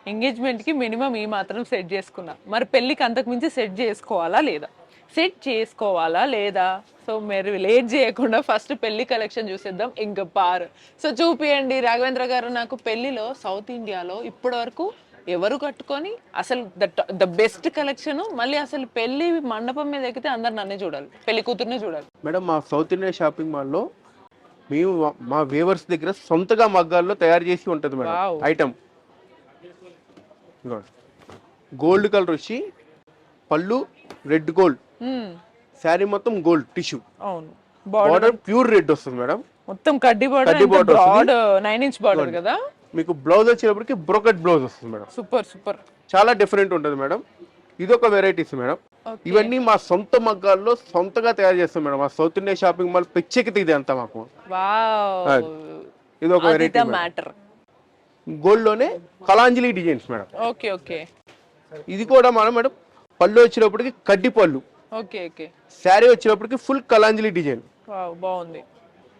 Engagement కి minimum ఈ మాత్రం సెట్ చేసుకున్నా, మరి పెళ్ళికి అంతకు మించి సెట్ చేసుకోవాలా లేదా? సెట్ చేసుకోవాలా లేదా? సో మీరు లేట్ చేయకుండా ఫస్ట్ పెళ్లి కలెక్షన్ చూసేద్దాం ఇంకా పార్. సో చూపియండి రాఘవేంద్ర గారు, నాకు పెళ్లిలో సౌత్ ఇండియాలో ఇప్పటి వరకు ఎవరు కట్టుకొని అసలు ద బెస్ట్ కలెక్షన్, మళ్ళీ అసలు పెళ్లి మండపం మీద ఎక్కితే అందరు నన్నే చూడాలి, పెళ్లి కూతుర్నే చూడాలి. మేడం మా సౌత్ ఇండియా షాపింగ్ మాల్లో మేము మా వేవర్స్ దగ్గర సొంతగా మగ్గాల్లో తయారు చేసి ఉంటుంది madam Wow. Item. Gold colour వచ్చి పళ్ళు రెడ్ గోల్డ్, శారీ మొత్తం గోల్డ్ టిష్యూ, అవును బార్డర్ ప్యూర్ రెడ్ వస్తుంది మేడం. మొత్తం కడ్డీ border, border broad 9 inch border కదా. మీకు బ్లౌజ్ వచ్చేటప్పటికి బ్రోకెట్ బ్లౌజ్ వస్తుంది మేడం. Super super. చాలా డిఫరెంట్ ఉంటుంది మేడం. ఇదొక వెరైటీస్ మేడం. ఇవన్నీ మా సొంత మగ్గాల్లో సొంతగా తయారు చేస్తాం మేడం. మా సౌత్ ఇండియా షాపింగ్ మాల్ పిచ్చెక్కితే ఇది అంతా మాకు. వావ్, ఇది ఒక వెరైటీ మ్యాటర్. గోల్డ్ లోనే Kalanjali designs madam. Okay okay. ఇది కూడా మనం మేడం పళ్ళు వచ్చేటప్పటికి కడ్డి పళ్ళు, ఓకే ఓకే. శారీ వచ్చేటప్పటికి ఫుల్ కలాంజలి డిజైన్. వావ్ బాగుంది.